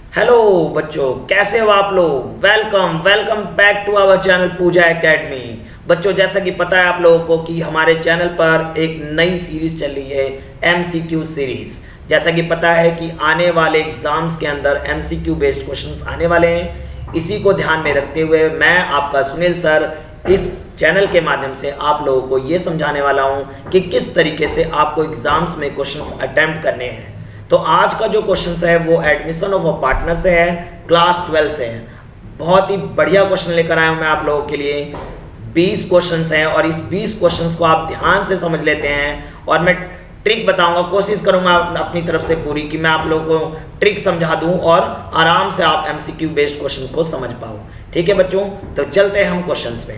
Hello बच्चों, कैसे हो आप लोग। Welcome welcome back to our channel Pooja academy. बच्चों, जैसा कि पता है आप लोगों को कि हमारे चैनल पर एक नई सीरीज चल रही है, एमसीक्यू सीरीज। जैसा कि पता है कि आने वाले एग्जाम्स के अंदर एमसीक्यू बेस्ड क्वेश्चंस आने वाले हैं। इसी को ध्यान में रखते हुए मैं आपका सुनील सर इस चैनल के माध्यम से आप लोगों को ये समझाने वाला हूँ कि किस तरीके से आपको एग्जाम्स में क्वेश्चंस अटेम्प्ट करने हैं। तो आज का जो क्वेश्चन है वो एडमिशन ऑफ अ पार्टनर से है, क्लास 12 से है। बहुत ही बढ़िया क्वेश्चन लेकर आया हूँ मैं आप लोगों के लिए। 20 क्वेश्चन हैं और इस 20 क्वेश्चन को आप ध्यान से समझ लेते हैं और मैं ट्रिक बताऊंगा, कोशिश करूंगा अपनी तरफ से पूरी कि मैं आप लोगों को ट्रिक समझा दूं और आराम से आप एमसीक्यू बेस्ड क्वेश्चन को समझ पाओ। ठीक है बच्चों, तो चलते हैं हम क्वेश्चन पे।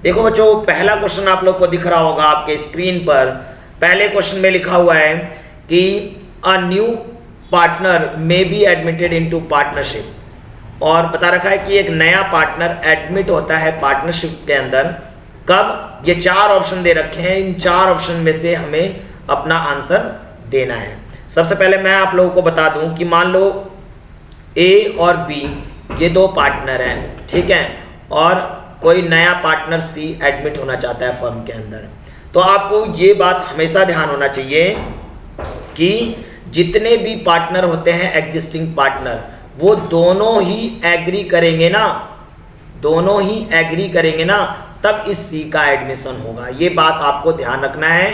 देखो बच्चों, पहला क्वेश्चन आप लोग को दिख रहा होगा आपके स्क्रीन पर। पहले क्वेश्चन में लिखा हुआ है कि अ new partner may be admitted into partnership, और बता रखा है कि एक नया पार्टनर एडमिट होता है पार्टनरशिप के अंदर। कब? ये 4 ऑप्शन दे रखे हैं, इन 4 ऑप्शन में से हमें अपना आंसर देना है। सबसे पहले मैं आप लोगों को बता दूं कि मान लो ए और बी ये 2 पार्टनर हैं, ठीक है, और कोई नया पार्टनर सी एडमिट होना चाहता है फर्म के अंदर। तो आपको ये बात हमेशा ध्यान होना चाहिए कि जितने भी पार्टनर होते हैं एग्जिस्टिंग पार्टनर, वो दोनों ही एग्री करेंगे ना, दोनों ही एग्री करेंगे ना, तब इस सी का एडमिशन होगा। ये बात आपको ध्यान रखना है।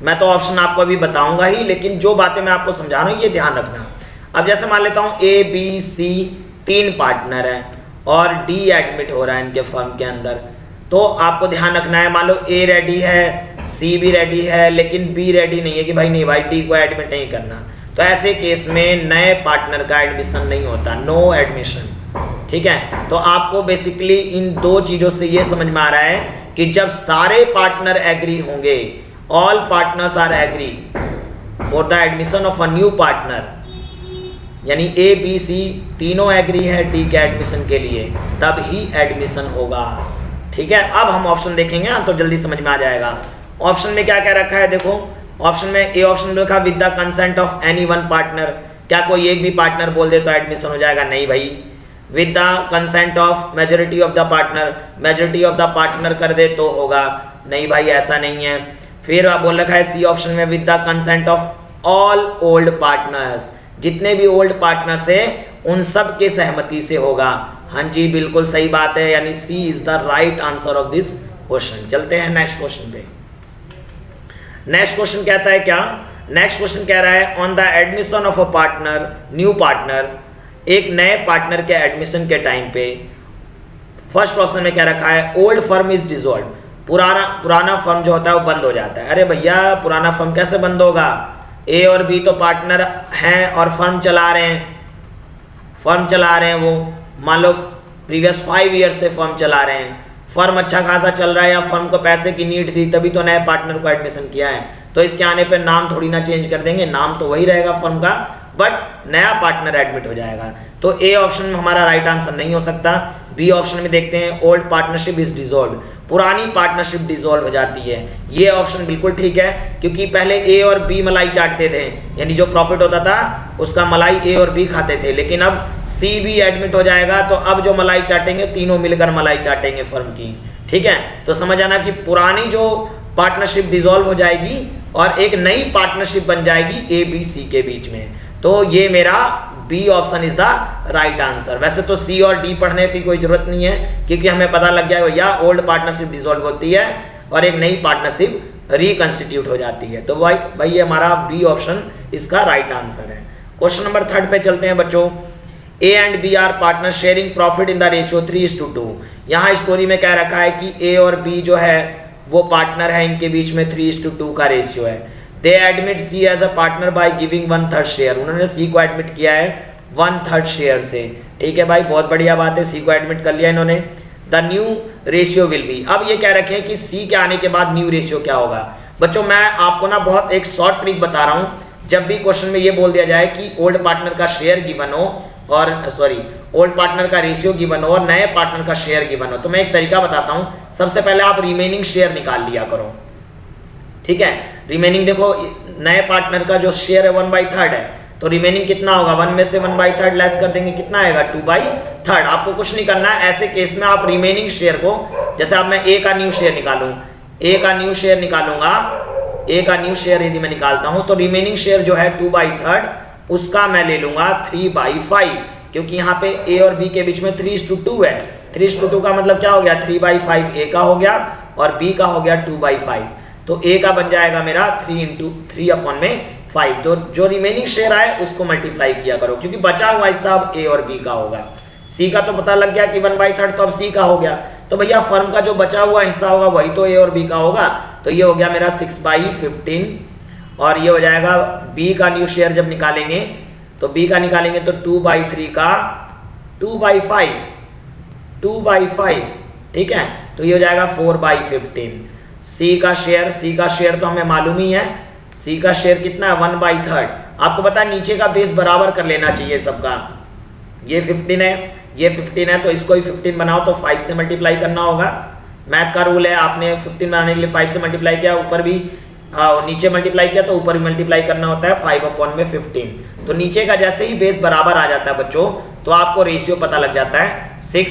मैं तो ऑप्शन आपको अभी बताऊंगा ही, लेकिन जो बातें मैं आपको समझा रहा हूँ ये ध्यान रखना। अब जैसे मान लेता हूँ ए बी सी 3 पार्टनर हैं और डी एडमिट हो रहा है इनके फर्म के अंदर। तो आपको ध्यान रखना है, मान लो ए रेडी है, सी भी रेडी है, लेकिन बी रेडी नहीं है कि भाई नहीं भाई डी को एडमिट नहीं करना। तो ऐसे केस में नए पार्टनर का एडमिशन नहीं होता, नो एडमिशन। ठीक है, तो आपको बेसिकली इन 2 चीजों से ये समझ में आ रहा है कि जब सारे पार्टनर एग्री होंगे, all partners are agree for the admission of a new partner, यानी ए बी सी तीनों एग्री है डी के एडमिशन के लिए, तब ही एडमिशन होगा। ठीक है, अब हम ऑप्शन देखेंगे ना तो जल्दी समझ में आ जाएगा। ऑप्शन में क्या क्या रखा है देखो। ऑप्शन में ए ऑप्शन में लिखा with the consent of any one partner. क्या कोई एक भी पार्टनर बोल दे तो एडमिशन हो जाएगा? नहीं भाई। With the consent of majority of the partner, majority of the partner कर दे तो होगा? नहीं भाई, ऐसा नहीं है। फिर आप बोल रखा है सी ऑप्शन में with the consent of all old partners, जितने भी ओल्ड पार्टनर्स है उन सब के सहमति से होगा। हाँ जी, बिल्कुल सही बात है, यानी C is the right answer of this question. चलते हैं नेक्स्ट क्वेश्चन पे। नेक्स्ट क्वेश्चन कहता है क्या? नेक्स्ट क्वेश्चन कह रहा है on the admission of a partner, new partner, एक नए पार्टनर के एडमिशन के टाइम पे फर्स्ट ऑप्शन में क्या रखा है? ओल्ड फर्म इज डिसॉल्व, पुराना फर्म जो होता है वो बंद हो जाता है। अरे भैया, पुराना फर्म कैसे बंद होगा? ए और बी तो पार्टनर हैं और फर्म चला रहे हैं, फर्म चला रहे हैं वो, मान लो प्रीवियस 5 ईयर से फर्म चला रहे हैं, फर्म अच्छा खासा चल रहा है या फर्म को पैसे की नीड थी तभी तो नए पार्टनर को एडमिशन किया है। तो इसके आने पे नाम थोड़ी ना चेंज कर देंगे, नाम तो वही रहेगा फर्म का, बट नया पार्टनर एडमिट हो जाएगा। तो ए ऑप्शन में हमारा राइट आंसर नहीं हो सकता। बी ऑप्शन में देखते हैं ओल्ड पार्टनरशिप इज डिसॉल्व, पुरानी पार्टनरशिप डिसॉल्व हो जाती है। ये ऑप्शन बिल्कुल ठीक है, क्योंकि पहले ए और बी मलाई चाटते थे, यानी जो प्रॉफिट होता था उसका मलाई ए और बी खाते थे, लेकिन अब सी भी एडमिट हो जाएगा तो अब जो मलाई चाटेंगे तीनों मिलकर मलाई चाटेंगे फर्म की। ठीक है, तो समझ आना कि पुरानी जो पार्टनरशिप डिसॉल्व हो जाएगी और एक नई पार्टनरशिप बन जाएगी ए बी सी के बीच में। तो ये मेरा B option is the right answer. वैसे तो सी और डी पढ़ने की कोई जरूरत नहीं है, क्योंकि हमें पता लग गया भैया ओल्ड पार्टनरशिप डिसॉल्व होती है और एक नई पार्टनरशिप रिकंस्टिट्यूट हो जाती है। तो भाई ये हमारा बी ऑप्शन इसका राइट आंसर है। क्वेश्चन नंबर 3 पे चलते हैं बच्चों। A and B are partner sharing profit in the ratio 3:2। यहाँ स्टोरी में क्या रखा है कि ए और बी जो है वो पार्टनर है, इनके बीच में 3:2 का रेशियो है। They admit C as a partner by giving 1/3 share, उन्होंने सी को एडमिट किया है 1/3 शेयर से। ठीक है भाई, बहुत बढ़िया बात है, सी को एडमिट कर लिया इन्होंने। The new ratio will be, अब ये कह रखे हैं कि सी के आने के बाद न्यू रेशियो क्या होगा। बच्चों, मैं आपको ना बहुत एक शॉर्ट ट्रिक बता रहा हूँ। जब भी क्वेश्चन में ये बोल दिया जाए कि ओल्ड पार्टनर का शेयर गिवन हो और ओल्ड पार्टनर का रेशियो गिवन हो और नए पार्टनर का शेयर गिवन हो, तो मैं एक तरीका बताता हूं। सबसे पहले आप रिमेनिंग शेयर निकाल लिया करो। ठीक है, रिमेनिंग देखो, नए पार्टनर का जो शेयर है 1/3 है, तो रिमेनिंग कितना होगा, 1 में से 1/3 लेस कर देंगे, कितना आएगा 2/3। आपको कुछ नहीं करना है, ऐसे केस में आप रिमेनिंग शेयर को, जैसे अब मैं ए का न्यू शेयर निकालूं, ए का न्यू शेयर निकालूंगा, ए का न्यू शेयर यदि मैं निकालता हूं तो रिमेनिंग शेयर जो है 2/3 उसका मैं ले लूंगा 3/5, क्योंकि यहाँ पे ए और बी के बीच में 3:2 है। 3:2 का मतलब क्या हो गया, 3/5 ए का हो गया और बी का हो गया 2/5। तो ए का बन जाएगा मेरा 3/3/5। तो जो रिमेनिंग शेयर आए उसको मल्टीप्लाई किया करो, क्योंकि बचा हुआ हिस्सा अब ए और बी का होगा। सी का तो पता लग गया कि 1/3 तो अब सी का हो गया, तो भैया फर्म का जो बचा हुआ हिस्सा होगा वही तो ए और बी का होगा। तो ये हो गया मेरा 6/15 और ये हो जाएगा बी का न्यू शेयर जब निकालेंगे तो बी का निकालेंगे तो 2/3 का 2/5, ठीक है। तो ये हो जाएगा 4/15। सी का शेयर तो हमें मालूम ही है, सी का शेयर कितना है 1/3। आपको पता है नीचे का बेस बराबर कर लेना चाहिए सबका, ये 15 है, ये 15 है, तो इसको ही 15 बनाओ तो 5 से मल्टीप्लाई करना होगा। मैथ का रूल है, आपने 15 बनाने के लिए 5 से मल्टीप्लाई किया, ऊपर भी नीचे मल्टीप्लाई किया तो ऊपर भी मल्टीप्लाई करना होता है 5/15। तो नीचे का जैसे ही बेस बराबर आ जाता है बच्चों, तो आपको रेशियो पता लग जाता है, 6,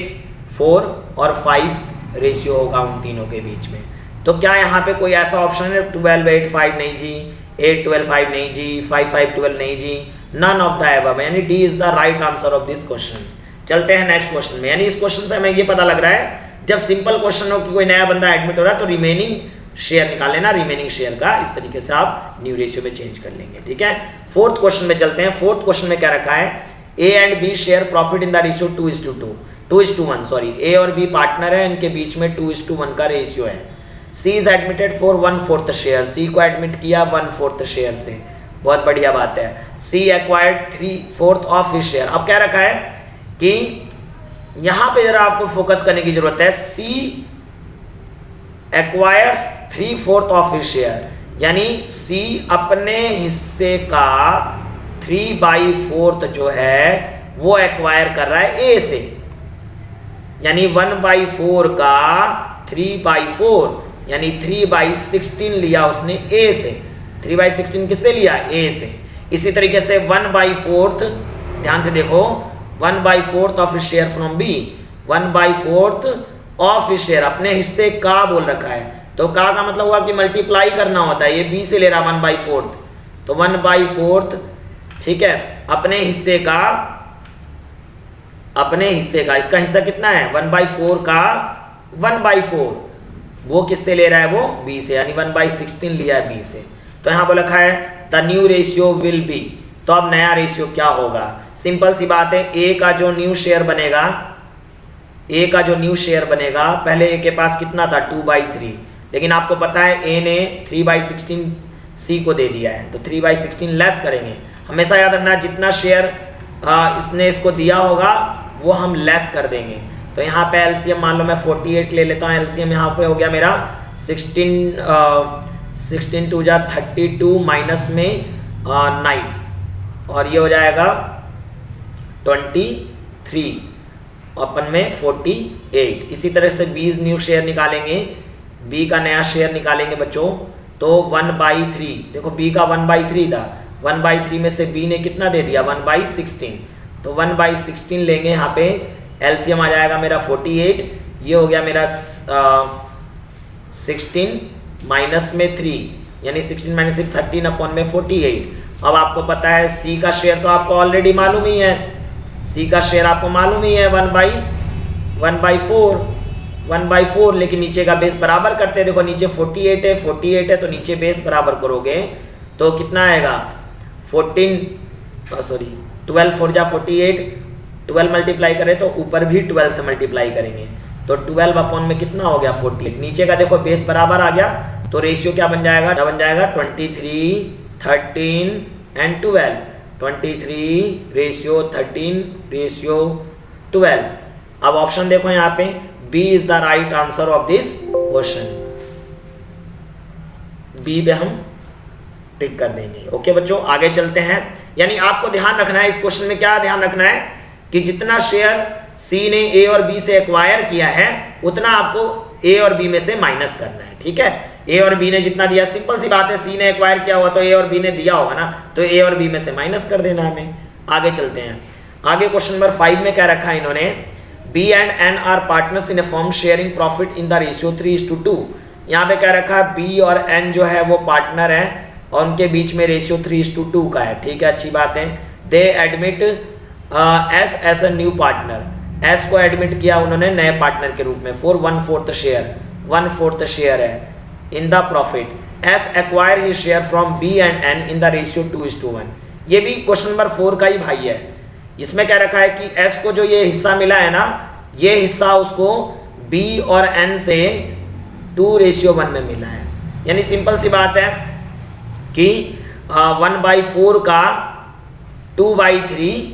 4 और 5 रेशियो होगा उन तीनों के बीच में। तो क्या यहाँ पे कोई ऐसा ऑप्शन है 12, 8, 5 नहीं जी, 8, 12, 5 नहीं जी, 5, 5, 12 नहीं जी, नन ऑफ द अबव, यानी D is the right answer of this question. चलते हैं नेक्स्ट क्वेश्चन में। यानी इस क्वेश्चन से हमें ये पता लग रहा है, जब सिंपल क्वेश्चन हो कि कोई नया बंदा एडमिट हो रहा है तो रिमेनिंग शेयर निकाल लेना, रिमेनिंग शेयर का इस तरीके से आप न्यू रेशियो में चेंज कर लेंगे, ठीक है। फोर्थ क्वेश्चन में चलते हैं। फोर्थ क्वेश्चन में क्या रखा है, A and B share profit in the ratio 2:1, sorry, A और बी पार्टनर है, इनके बीच में 2:1 का रेशियो है। C is admitted for 1/4 share, C को एडमिट किया 1/4 शेयर से, बहुत बढ़िया बात है। सी एक्वायर्ड 3/4 ऑफ हिज शेयर। अब क्या रखा है कि यहां पे जरा आपको फोकस करने की जरूरत है, सी एक्वायर्स 3/4 ऑफ हिज शेयर, यानी सी अपने हिस्से का 3/4 जो है वो एक्वायर कर रहा है ए से, यानी 1/4 का 3/4 यानी 3/16 लिया उसने ए से। 3/16 किससे लिया, ए से। इसी तरीके से 1/4, ध्यान से देखो, 1/4 of share from B, 1/4 of share, अपने हिस्से का बोल रखा है, तो का मतलब हुआ कि मल्टीप्लाई करना होता है, ये बी से ले रहा 1/4, तो 1/4, ठीक है, अपने हिस्से का, इसका हिस्सा कितना है 1/4 का 1/4, वो किससे ले रहा है, वो बी से, यानी 1/16 लिया है बी से। तो यहां पर लिखा है the new ratio will be, तो अब नया रेशियो क्या होगा, सिंपल सी बात है, ए का जो न्यू शेयर बनेगा, पहले ए के पास कितना था 2/3, लेकिन आपको पता है ए ने 3/16 सी को दे दिया है, तो 3/16 लेस करेंगे। हमेशा याद रखना, जितना शेयर इसने इसको दिया होगा वो हम लेस कर देंगे। तो यहाँ पे एलसीएम मान लो मैं 48 ले लेता हूँ, एलसीएम यहाँ पे हो गया मेरा 16 2 जा 32 माइनस में 9 और ये हो जाएगा 23 अपन में 48। इसी तरह से 20 न्यू शेयर निकालेंगे, बी का नया शेयर निकालेंगे बच्चों, तो 1/3, देखो बी का 1/3 था, 1/3 में से बी ने कितना दे दिया 1/16, तो 1/16 लेंगे, यहाँ पे एलसीएम आ जाएगा मेरा 48, ये हो गया मेरा 16 माइनस में 3, यानी 16 माइनस 6 13/48। अब आपको पता है सी का शेयर तो आपको ऑलरेडी मालूम ही है, सी का शेयर आपको मालूम ही है 1/4, लेकिन नीचे का बेस बराबर करते हैं, देखो नीचे 48 है, तो नीचे बेस बराबर करोगे तो कितना आएगा 12 4 जा 48, 12 मल्टीप्लाई करें तो ऊपर भी 12 से मल्टीप्लाई करेंगे, तो 12 में कितना हो गया 48, नीचे का देखो बेस बराबर आ गया, तो रेशियो क्या बन जाएगा 23, 13 एंड 12, 23 रेशियो 13 रेशियो 12। अब ऑप्शन देखो यहाँ पे, B is the right answer of this question, B पे हम टिक कर देंगे। ओके बच्चों, आगे चलते हैं। यानी आपको ध्यान रखना है इस क्वेश्चन में, क्या ध्यान रखना है कि जितना शेयर सी ने ए और बी से एक्वायर किया है उतना आपको ए और बी में से माइनस करना है, ठीक है। ए और बी ने जितना दिया, सिंपल सी बात है, सी ने एक्वायर किया हुआ तो ए और बी ने दिया होगा ना, तो ए और बी में से माइनस कर देना हमें। आगे चलते हैं। आगे क्वेश्चन नंबर 5 में क्या रखा है इन्होंने, B and N are partners in a firm sharing profit in the ratio 3:2। यहाँ पे क्या रखा है, बी और एन जो है वो पार्टनर है और उनके बीच में रेशियो 3:2 का है। ठीक है, अच्छी बात है। They admit S as a new partner, S को एडमिट किया उन्होंने नए पार्टनर के रूप में फॉर 1/4 शेयर, 1/4 शेयर है in the profit. S acquire he share from B and N in the ratio 2:1। ये भी क्वेश्चन नंबर 4 का ही भाई है। इसमें क्या रखा है कि एस को जो ये हिस्सा मिला है ना, ये हिस्सा उसको बी और एन से 2:1 में मिला है। यानी सिंपल सी बात है कि 1/4 का 2/3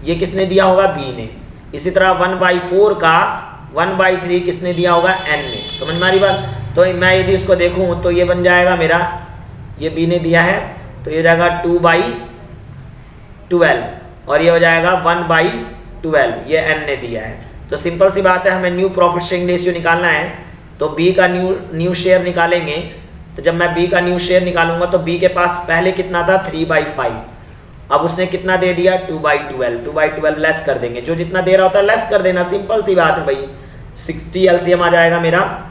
ये किसने दिया होगा, बी ने। इसी तरह 1/4 का 1/3 किसने दिया होगा, एन ने। समझ में आ रही बात। तो मैं यदि इसको देखूं तो ये बन जाएगा मेरा, ये बी ने दिया है तो ये जाएगा 2/12 और ये हो जाएगा 1/12, ये एन ने दिया है। तो सिंपल सी बात है, हमें न्यू प्रॉफिट शेयरिंग रेशियो निकालना है तो बी का न्यू शेयर निकालेंगे। तो जब मैं बी का न्यू शेयर निकालूंगा तो बी के पास पहले कितना था, 3/5, अब उसने कितना दे दिया, 2/12, 2/12 लेस कर देंगे, जो जितना दे रहा होता है लेस कर देना, सिंपल सी बात है भाई। 60 एलसीएम आ जाएगा मेरा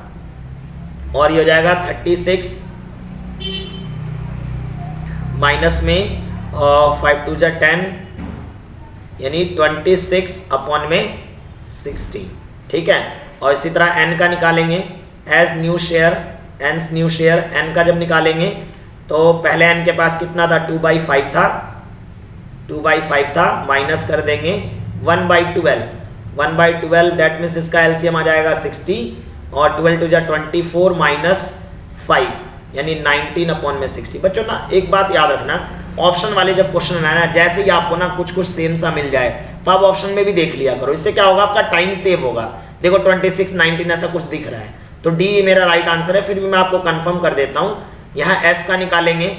और ये हो जाएगा 36 माइनस में 5 2 जा 10 यानी 26/60। ठीक है, और इसी तरह एन का निकालेंगे as new share, N new share, N का जब निकालेंगे तो पहले एन के पास कितना था, 2/5 था, 2/5 था, माइनस कर देंगे 1/12, 1/12 दैट मीन्स इसका एलसीएम आ जाएगा 60 और 12 2 जा 24 माइनस 5 यानी 19/60। बच्चों ना एक बात याद रखना, ऑप्शन वाले जब क्वेश्चन आए ना, जैसे ही आपको ना कुछ सेम सा मिल जाए तो आप ऑप्शन में भी देख लिया करो, इससे क्या होगा, आपका टाइम सेव होगा। देखो 26 19 ऐसा कुछ दिख रहा है तो डी मेरा राइट आंसर है। फिर भी मैं आपको कंफर्म कर देता हूं, यहां एस का निकालेंगे,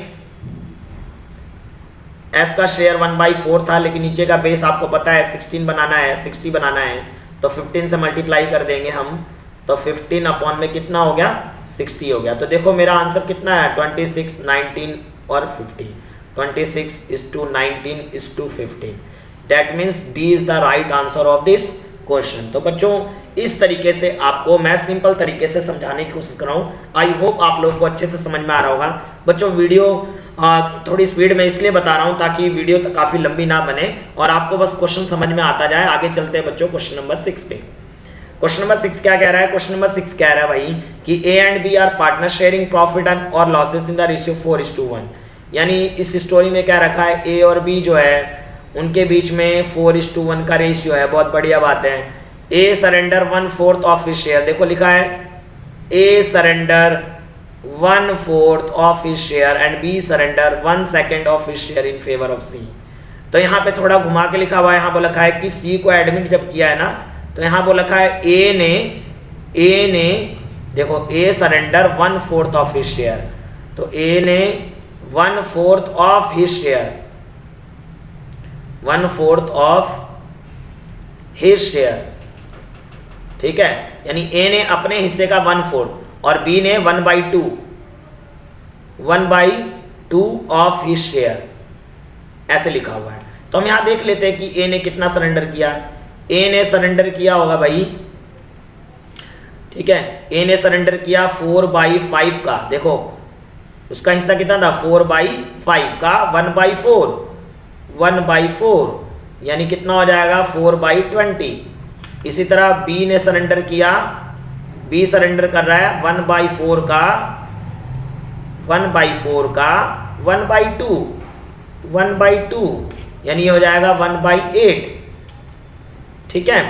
एस का शेयर 1/4 था लेकिन नीचे का बेस आपको पता है 16 बनाना है, 60 बनाना है तो 15 से मल्टीप्लाई कर देंगे हम, तो 15 में कितना हो गया, 60 हो गया। तो देखो मेरा आंसर कितना है, 26 19 और 50, 26:19:15। That means D is the right answer of this question. तो बच्चों इस तरीके से आपको मैं सिंपल तरीके से समझाने की कोशिश कर रहा हूँ। आई होप आप लोगों को अच्छे से समझ में आ रहा होगा। बच्चों वीडियो थोड़ी स्पीड में इसलिए बता रहा हूँ ताकि वीडियो काफ़ी लंबी ना बने और आपको बस क्वेश्चन समझ में आता जाए। आगे चलते हैं बच्चों क्वेश्चन नंबर 6 पे। क्वेश्चन नंबर 6 क्या कह रहा है, क्वेश्चन नंबर 6 कह रहा है भाई कि A and B are partner sharing profit and और लॉसेस इन द रेशियो 4:1। यानी इस स्टोरी में क्या रखा है, ए और बी जो है उनके बीच में 4:1 का रेशियो है। बहुत बढ़िया बात है। A surrender 1/4 of his share, देखो लिखा है A surrender 1/4 of his share and B surrender 1/2 of his share in favour of C. तो यहाँ पे थोड़ा घुमा के लिखा हुआ है, यहाँ पर लिखा है कि सी को एडमिट जब किया है ना तो यहाँ वो लिखा है ए ने देखो ए सरेंडर 1/4 ऑफ हिज शेयर, तो ए ने 1/4 of his share, 1/4 of his share. ठीक है, यानी ए ने अपने हिस्से का 1/4 और बी ने 1/2 ऑफ हिज शेयर, ऐसे लिखा हुआ है। तो हम यहां देख लेते हैं कि ए ने कितना सरेंडर किया। ए ने सरेंडर किया होगा भाई, ठीक है, ए ने सरेंडर किया 4/5 का, देखो उसका हिस्सा कितना था 4/5 का 1/4 यानी कितना हो जाएगा 4/20। इसी तरह बी ने सरेंडर किया, बी सरेंडर कर रहा है 1/4 का 1/2 यानी ये हो जाएगा 1/8। ठीक है,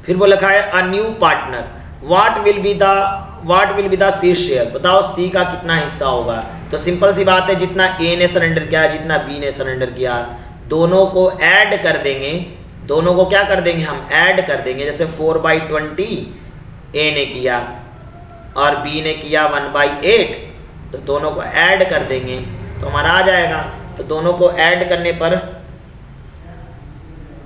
फिर वो लिखा है a new partner, what will be the C share, बताओ सी का कितना हिस्सा होगा। तो सिंपल सी बात है, जितना ए ने सरेंडर किया जितना बी ने सरेंडर किया दोनों को ऐड कर देंगे, दोनों को क्या कर देंगे हम ऐड कर देंगे। जैसे 4/20 ए ने किया और बी ने किया 1/8, तो दोनों को ऐड कर देंगे तो हमारा आ जाएगा। तो दोनों को ऐड करने पर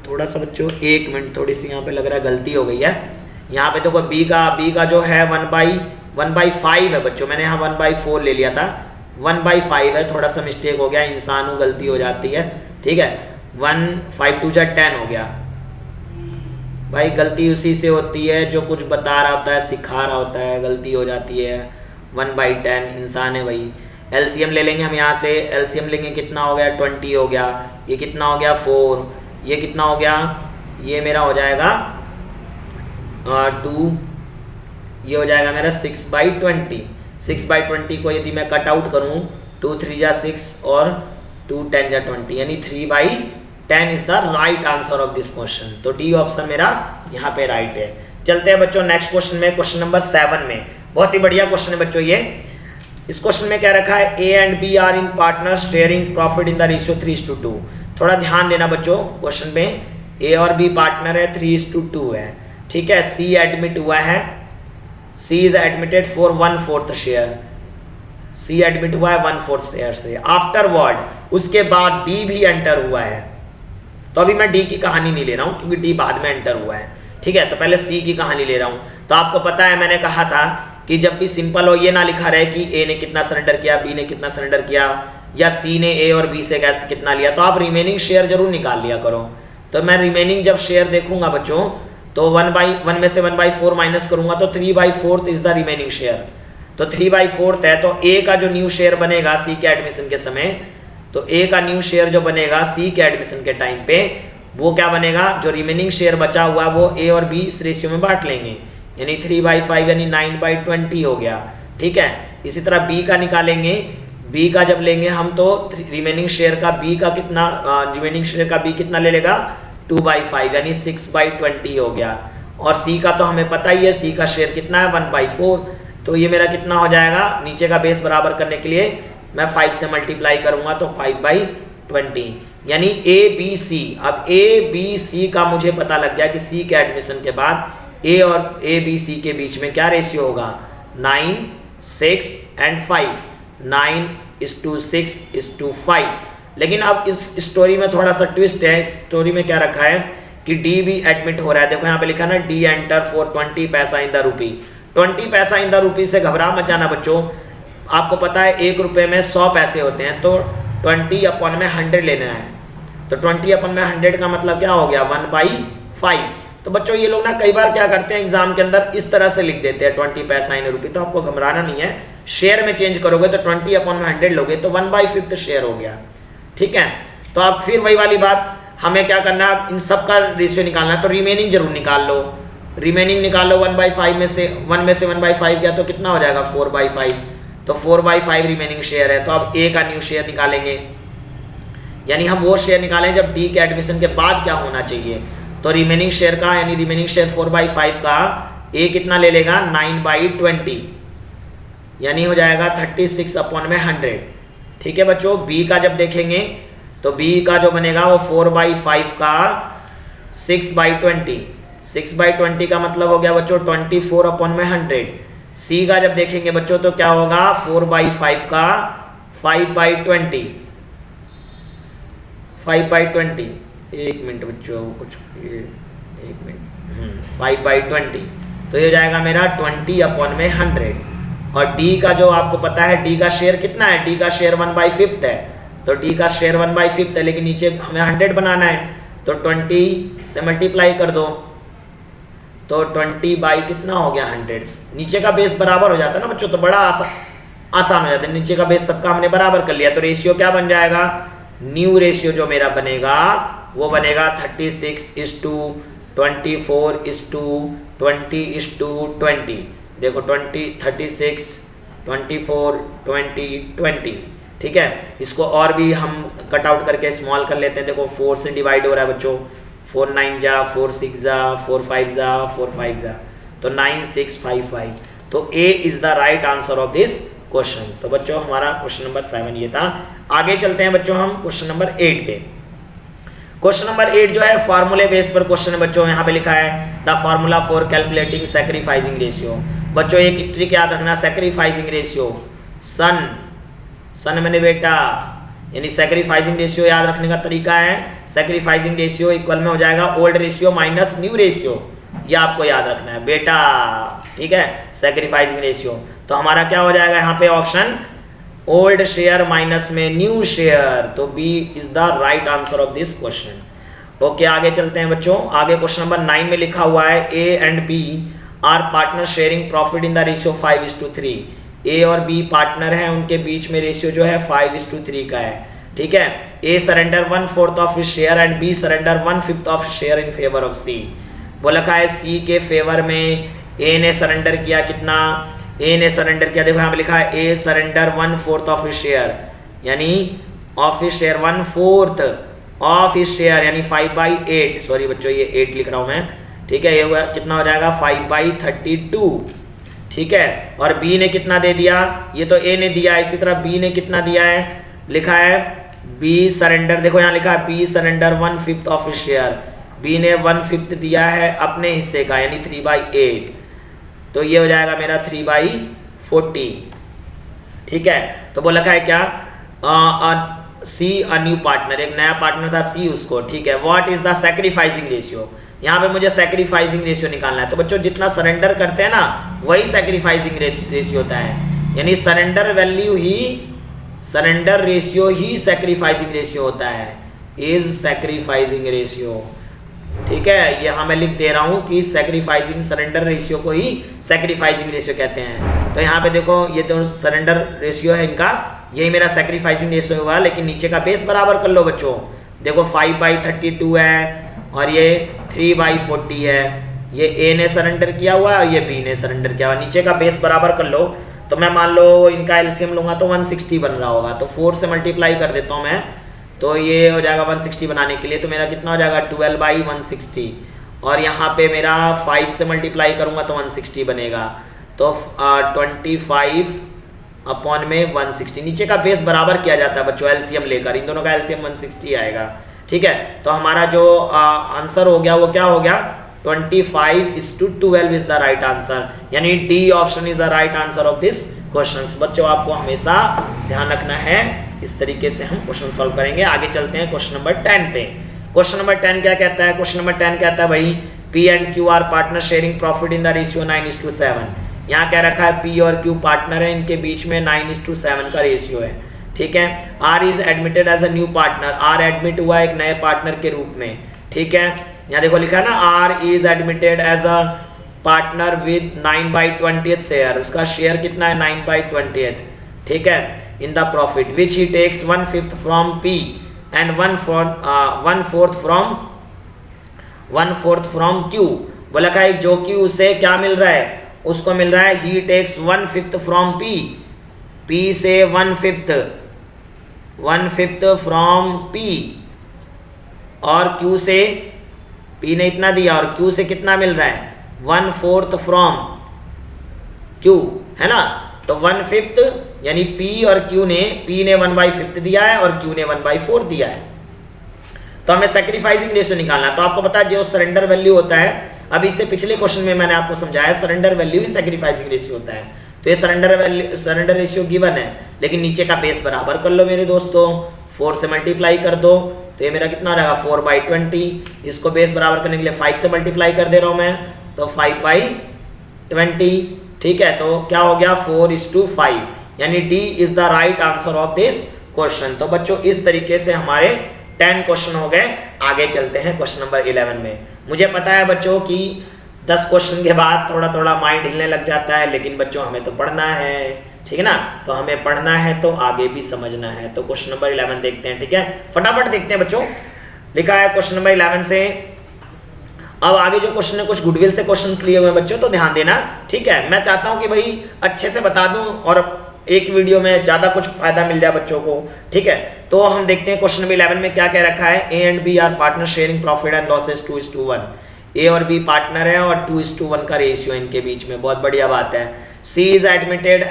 थोड़ा सा बच्चों 1 मिनट, थोड़ी सी यहाँ पे लग रहा है गलती हो गई है। यहाँ पे देखो बी का जो है 1/5 है बच्चों, मैंने यहाँ 1/4 ले लिया था, 1/5 है, थोड़ा सा मिस्टेक हो गया, इंसान हूँ, गलती हो जाती है, ठीक है। 1 5 2 10 हो गया भाई, गलती उसी से होती है जो कुछ बता रहा होता है, सिखा रहा होता है, गलती हो जाती है। 1/10 इंसान है भाई। एलसीएम ले लेंगे हम यहाँ से, एलसीएम लेंगे, कितना हो गया 20 हो गया, ये कितना हो गया 4, ये कितना हो गया, ये मेरा हो जाएगा 2, ये हो जाएगा मेरा 6/20। 6/20 को यदि मैं कट आउट करूँ, 2 3 जा 6 और 2 10 जा 20, यानी 3/10 is the right answer of this question. तो डी ऑप्शन मेरा यहाँ पे राइट है। चलते हैं बच्चों नेक्स्ट क्वेश्चन में, क्वेश्चन नंबर 7 में। बहुत ही बढ़िया क्वेश्चन है बच्चों ये। इस क्वेश्चन में क्या रखा है, A and B are in partner sharing profit in the ratio 3:2। थोड़ा ध्यान देना बच्चों, क्वेश्चन में ए और बी पार्टनर है, 3:2 है, ठीक है। सी एडमिट हुआ है, C is admitted for 1/4 share, C admit हुआ है 1/4 शेयर से। आफ्टरवर्ड उसके बाद डी भी एंटर हुआ है, तो अभी मैं डी की कहानी नहीं ले रहा हूं क्योंकि डी बाद में एंटर हुआ है, ठीक है। तो पहले सी की कहानी ले रहा हूं। तो आपको पता है मैंने कहा था कि जब भी सिंपल हो, ये ना लिखा रहे कि ए ने कितना सरेंडर किया, बी ने कितना सरेंडर किया, या सी ने ए और बी से कितना लिया, तो आप रिमेनिंग शेयर जरूर निकाल लिया करो। तो मैं रिमेनिंग जब शेयर देखूंगा बच्चों, तो 1/1 में से 1/4 माइनस करूंगा तो 3/4 इज द रिमेनिंग शेयर। तो 3/4 है, तो ए का जो न्यू शेयर बनेगा सी के एडमिशन के समय, तो ए का न्यू शेयर जो बनेगा सी के एडमिशन के टाइम पे, वो क्या बनेगा, जो रिमेनिंग शेयर बचा हुआ वो ए और बी इस रेशियो में बांट लेंगे, यानी 3/5 यानी 9/20 हो गया, ठीक है। इसी तरह बी का निकालेंगे, बी का जब लेंगे हम तो रिमेनिंग शेयर का बी का कितना, रिमेनिंग शेयर का बी कितना ले लेगा 2/5 यानी 6/20 हो गया। और सी का तो हमें पता ही है, सी का शेयर कितना है 1/4, तो ये मेरा कितना हो जाएगा, नीचे का बेस बराबर करने के लिए मैं 5 से मल्टीप्लाई करूंगा तो 5/20 यानी ए बी सी। अब ए बी सी का मुझे पता लग गया कि सी के एडमिशन के बाद ए और ए बी सी के बीच में क्या रेशियो होगा, 9 6 एंड 5, 9:6:5। लेकिन अब इस स्टोरी में थोड़ा सा ट्विस्ट है। इस स्टोरी में क्या रखा है कि डी भी एडमिट हो रहा है, देखो यहाँ पे लिखा ना, डी एंटर फॉर 20 पैसा इन द रूपी। 20 पैसा इन द रूपी से घबरा मत जाना बच्चों, आपको पता है 1 रुपये में 100 पैसे होते हैं, तो 20/100 लेना है। तो 20/100 का मतलब क्या हो गया 1/5। तो बच्चों ये लोग ना कई बार क्या करते हैं एग्जाम के अंदर, इस तरह से लिख देते हैं 20 पैसा इन रूपी। तो आपको घबराना नहीं है, शेयर में चेंज करोगे तो 20/100 लोगे तो 1/5 शेयर हो गया, ठीक है। तो आप फिर वही वाली बात, हमें क्या करना है, इन सब का रेशियो निकालना है, तो रिमेनिंग जरूर निकाल लो। रिमेनिंग निकालो 1/5 में से 1 में से 1/5 गया तो कितना हो जाएगा 4/5, तो 4/5 रिमेनिंग शेयर है। तो अब ए का न्यू शेयर निकालेंगे, यानी हम वो शेयर निकालें जब डी के एडमिशन के बाद क्या होना चाहिए। तो रिमेनिंग शेयर का, यानी रिमेनिंग शेयर 4/5 का ए कितना ले लेगा 9/20, यानी हो जाएगा 36/100, ठीक है बच्चों। बी का जब देखेंगे तो बी का जो बनेगा वो 4/5 का 6/20, 6/20 का मतलब हो गया बच्चों 24/100। सी का जब देखेंगे बच्चों तो क्या होगा 4/5 का 5/20, 5/20, 1 मिनट बच्चों, कुछ 1 मिनट, 5/20, तो ये जाएगा मेरा 20/100। और डी का जो आपको पता है, डी का शेयर कितना है, डी का शेयर 1/5 है, तो डी का शेयर 1/5 है, लेकिन नीचे हमें 100 बनाना है, तो 20 से मल्टीप्लाई कर दो, तो 20 बाई कितना हो गया 100। नीचे का बेस बराबर हो जाता है ना बच्चों, तो बड़ा आसान हो जाता है, नीचे का बेस सबका हमने बराबर कर लिया। तो रेशियो क्या बन जाएगा, न्यू रेशियो जो मेरा बनेगा वो बनेगा 36:24:20:20। देखो 36 24 20 20, ठीक है। इसको और भी हम कट आउट करके स्मॉल कर लेते हैं। देखो 4 से डिवाइड हो रहा है बच्चों, 4 9 जा, 4 6 जा, 4 5 जा, 4 5 जा, तो 9655। तो A is the right answer of this question. तो बच्चों हमारा क्वेश्चन नंबर 7 ये था। आगे चलते हैं बच्चों हम क्वेश्चन नंबर 8 पे। क्वेश्चन नंबर 8 जो है फॉर्मूले बेस पर क्वेश्चन है बच्चों। यहाँ पे लिखा है the formula for calculating sacrificing ratio. बच्चों एक ट्रिक याद रखना, सैक्रिफाइसिंग रेशियो, सन मैंने बेटा, यानी सैक्रिफाइसिंग रेशियो याद रखने का तरीका है सेक्रीफाइसिंग रेशियो इक्वल में हो जाएगा old ratio minus new ratio, ये आपको याद रखना है बेटा, ठीक है, सेक्रीफाइसिंग रेशियो। तो हमारा क्या हो जाएगा यहाँ पे ऑप्शन ओल्ड शेयर माइनस में न्यू शेयर, तो B is the right answer of this question. Okay, आगे चलते हैं बच्चों। आगे क्वेश्चन नंबर 9 में लिखा हुआ है A and B are partner sharing profit in the ratio 5:3। A और बी पार्टनर हैं, उनके बीच में रेशियो जो है 5:3 का है, ठीक है। A surrender 1/4 of his share and B surrender 1/5 of share in favour of C. वो लिखा है सी के फेवर में ए ने सरेंडर किया कितना, ए ने सरेंडर किया, देखो यहाँ पे लिखा है A surrender 1/4 of his share, यानी of his share 1/4 of his share, यानी 5/8, सॉरी बच्चों ये 8 लिख रहा हूँ मैं, ठीक है। ये हुआ कितना हो जाएगा 5/32, ठीक है। और बी ने कितना दे दिया, ये तो ए ने दिया, इसी तरह बी ने कितना दिया है, लिखा है बी सरेंडर, देखो यहाँ लिखा है B surrender 1/5 of his share, B ने 1/5 दिया है अपने हिस्से का, यानी 3/8, तो ये हो जाएगा मेरा 3/40, ठीक है। तो वो लिखा है क्या, सी अ न्यू पार्टनर, एक नया पार्टनर था सी उसको, ठीक है। What is the sacrificing ratio, यहाँ पे मुझे सैक्रिफाइसिंग रेशियो निकालना है। तो बच्चों जितना सरेंडर करते हैं ना वही सैक्रिफाइसिंग रेशियो होता है, यानी सरेंडर वैल्यू ही, सरेंडर रेशियो ही सैक्रिफाइसिंग रेशियो होता है, इज सैक्रिफाइसिंग रेशियो, ठीक है। यहाँ मैं लिख दे रहा हूँ कि सैक्रिफाइसिंग सरेंडर रेशियो को ही सैक्रिफाइसिंग रेशियो कहते हैं। तो यहाँ पे देखो ये दोनों सरेंडर रेशियो है इनका, यही मेरा सैक्रिफाइसिंग रेशियो होगा, लेकिन नीचे का बेस बराबर कर लो बच्चों। देखो 5/32 है और ये 3/40 है, ये ए ने सरेंडर किया हुआ है और ये बी ने सरेंडर किया हुआ, नीचे का बेस बराबर कर लो। तो मैं मान लो इनका एलसीएम लूंगा तो 160 बन रहा होगा, तो 4 से मल्टीप्लाई कर देता हूँ मैं, तो ये हो जाएगा 160 बनाने के लिए, तो मेरा कितना हो जाएगा 12/160, और यहाँ पे मेरा 5 से मल्टीप्लाई करूँगा तो 160 बनेगा, तो 25 अपॉन में 160, नीचे का बेस बराबर किया जाता है बच्चों एलसीएम लेकर, इन दोनों का एलसीएम 160 आएगा, ठीक है। तो हमारा जो आंसर हो गया वो क्या हो गया, 25:12 इज द राइट आंसर, यानी D option is the right answer of this question. बच्चों आपको हमेशा ध्यान रखना है, इस तरीके से हम क्वेश्चन सॉल्व करेंगे। आगे चलते हैं क्वेश्चन नंबर 10 पे। क्वेश्चन नंबर 10 क्या कहता है, क्वेश्चन नंबर 10 कहता है भाई P and Q R partner sharing profit in the ratio 9:7। यहाँ क्या रखा है, पी और क्यू पार्टनर है, इनके बीच में 9:7 का रेशियो है, ठीक है। R is admitted as a new partner, R admit हुआ एक नए पार्टनर के रूप में, ठीक है। यहाँ देखो लिखा है ना, R is admitted as a partner with 9/20 शेयर, उसका शेयर कितना है 9/20, ठीक है, in the profit which he takes 1/5 from P and 1/4 from Q. बोला का जो कि उसे क्या मिल रहा है, उसको मिल रहा है ही टेक्स 1/5 फ्रॉम पी, पी से 1/5 फ्रॉम पी, और क्यू से पी ने इतना दिया और क्यू से कितना मिल रहा है 1/4 फ्रॉम क्यू, है ना। तो 1/5 यानी पी और क्यू ने, पी ने 1/5 दिया है और क्यू ने 1/4 दिया है। तो हमें सैक्रिफाइसिंग रेशियो निकालना है। तो आपको पता है जो सरेंडर वैल्यू होता है, अब इससे पिछले क्वेश्चन में मैंने आपको समझाया सरेंडर वैल्यू ही सैक्रिफाइसिंग रेशियो होता है। तो ये सरेंडर रेशियो गिवन है, लेकिन नीचे का बेस बराबर कर लो मेरे दोस्तों, 4 से मल्टीप्लाई कर दो, तो ये मेरा कितना हो जाएगा 4/20, इसको बेस बराबर करने के लिए 5 से मल्टीप्लाई कर दे रहा हूँ मैं, तो 5/20, ठीक है। तो क्या हो गया 4:5, यानी D is the right answer of this question. तो बच्चों इस तरीके से हमारे 10 क्वेश्चन हो गए। आगे चलते हैं क्वेश्चन नंबर 11 में। मुझे पता है बच्चों कि 10 क्वेश्चन के बाद थोड़ा थोड़ा माइंड हिलने लग जाता है, लेकिन बच्चों हमें तो पढ़ना है, ठीक है ना। तो हमें पढ़ना है तो आगे भी समझना है। तो क्वेश्चन नंबर 11 देखते हैं, ठीक है, फटाफट देखते हैं बच्चों। लिखा है क्वेश्चन नंबर 11 से, अब आगे जो क्वेश्चन है कुछ गुडविल से क्वेश्चंस लिए हुए हैं बच्चों, तो ध्यान देना, ठीक है। मैं चाहता हूं कि भाई अच्छे से बता दूं और एक वीडियो में ज्यादा कुछ फायदा मिल जाए बच्चों को, ठीक है। तो हम देखते हैं क्वेश्चन नंबर 11 में क्या कह रखा है, A and B are partner sharing profit and losses 2:1। A और बी पार्टनर है और 2:1 का रेशियो इनके बीच में, बहुत बढ़िया बात है। C is admitted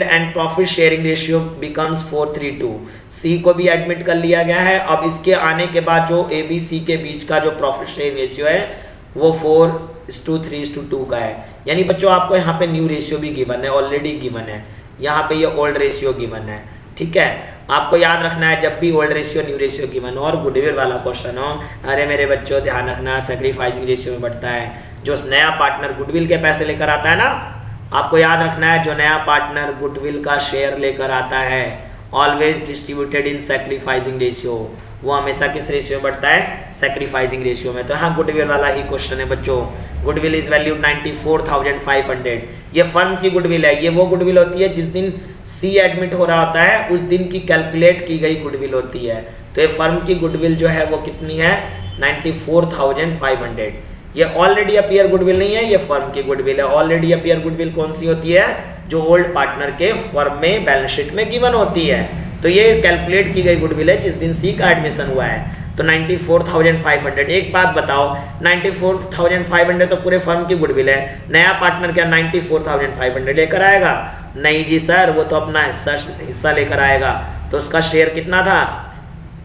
and profit sharing ratio becomes 4:3:2। C को भी एडमिट कर लिया गया है। अब इसके आने के बाद जो ए बी सी के बीच का जो प्रॉफिट शेयरिंग रेशियो है वो 4:3:2 का है। यानी बच्चों आपको यहाँ पे न्यू रेशियो भी गिवन है, ऑलरेडी गिवन है, यहाँ पे ये ओल्ड रेशियो गिवन है, ठीक है, आपको याद रखना है जब भी old ratio new ratio given और गुडविल वाला क्वेश्चन हो, अरे मेरे बच्चों ध्यान रखना सैक्रिफाइसिंग रेशियो में बढ़ता है। जो नया पार्टनर गुडविल के पैसे लेकर आता है ना, आपको याद रखना है जो नया पार्टनर गुडविल का शेयर लेकर आता है always distributed in sacrificing ratio, वो हमेशा किस रेशियो में बढ़ता है, सैक्रिफाइसिंग रेशियो में। तो हाँ गुडविल वाला ही क्वेश्चन है बच्चों। गुडविल इज वैल्यूड 94,500, ये फर्म की गुडविल है, ये वो गुडविल होती है जिस दिन सी एडमिट हो रहा होता है उस दिन की कैलकुलेट की गई गुडविल होती है। तो ये फर्म की गुडविल जो है वो कितनी है, 94,500। ये ऑलरेडी अपीयर गुडविल नहीं है, ये फर्म की गुडविल है। ऑलरेडी अपीयर गुडविल कौन सी होती है, जो ओल्ड पार्टनर के फर्म में बैलेंस शीट में गिवन होती है। तो ये कैलकुलेट की गई गुडविल है जिस दिन सी का एडमिशन हुआ है। तो 94,500। एक बात बताओ, 94,500 तो पूरे फर्म की गुडविल है, नया पार्टनर क्या 94,500 लेकर आएगा? नहीं जी सर, वो तो अपना हिस्सा लेकर आएगा। तो उसका शेयर कितना था,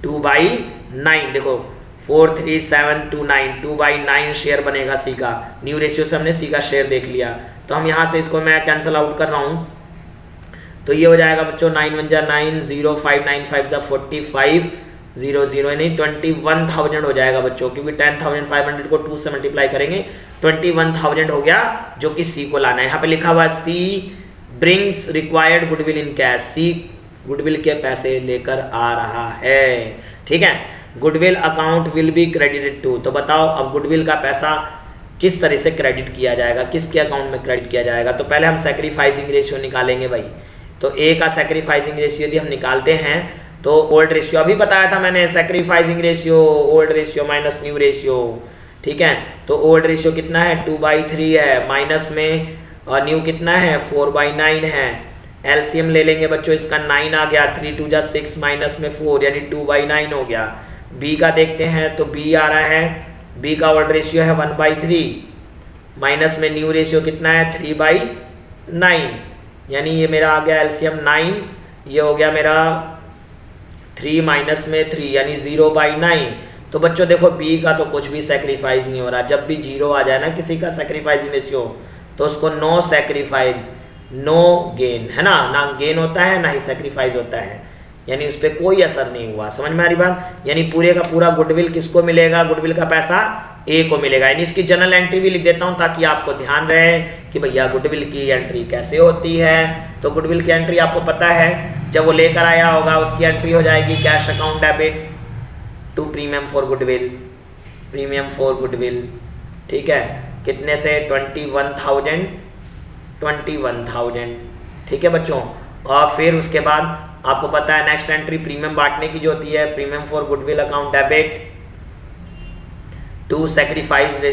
2/9। देखो 43729, 2/9 शेयर बनेगा सी का। न्यू रेशियो से हमने सी का शेयर देख लिया, तो हम यहाँ से इसको मैं कैंसिल आउट कर रहा हूँ। तो ये हो जाएगा बच्चों 9 1 जा 9, 0 5 9 5 जा 45, 0 0 यानी 21,000 हो जाएगा बच्चों, क्योंकि 10,500 को 2 से मल्टीप्लाई करेंगे 21,000 हो गया, जो कि सी को लाना है। यहाँ पे लिखा हुआ C brings required goodwill in cash, C goodwill के पैसे लेकर आ रहा है। ठीक है, goodwill account will be credited to. तो बताओ अब गुडविल का पैसा किस तरह से क्रेडिट किया जाएगा, किसके अकाउंट में क्रेडिट किया जाएगा? तो पहले हम सैक्रिफाइसिंग रेशियो निकालेंगे भाई। तो ए का सैक्रिफाइसिंग रेशियो यदि हम निकालते हैं तो ओल्ड रेशियो अभी बताया था मैंने, sacrificing ratio old ratio minus new ratio. ठीक है, तो ओल्ड रेशियो कितना है, 2/3 है, माइनस में और न्यू कितना है, 4/9 है। एलसीएम ले लेंगे बच्चों, इसका 9 आ गया, 3 2 जा 6 माइनस में 4 यानी 2/9 हो गया। बी का देखते हैं तो बी आ रहा है, बी का ओल्ड रेशियो है 1/3, माइनस में न्यू रेशियो कितना है 3/9, यानी ये मेरा आ गया एलसीएम 9, ये हो गया मेरा 3 माइनस में 3 यानी 0/9। तो बच्चों देखो बी का तो कुछ भी सेक्रीफाइस नहीं हो रहा, जब भी 0 आ जाए ना किसी का सैक्रिफाइसिंग रेशियो तो उसको नो सैक्रिफाइस नो गेन, है ना गेन होता है ना ही सैक्रिफाइस होता है, यानी उस पर कोई असर नहीं हुआ। समझ में आ रही बात? यानी पूरे का पूरा गुडविल किसको मिलेगा, गुडविल का पैसा ए को मिलेगा। यानी इसकी जनरल एंट्री भी लिख देता हूं ताकि आपको ध्यान रहे कि भैया गुडविल की एंट्री कैसे होती है। तो गुडविल की एंट्री आपको पता है, जब वो लेकर आया होगा उसकी एंट्री हो जाएगी cash account debit to premium for goodwill, premium for goodwill. ठीक है, कितने से 21,000। ठीक है बच्चों, और फिर उसके बाद आपको पता है नेक्स्ट एंट्री प्रीमियम बांटने की जो होती है, premium for goodwill account debit to sacrificing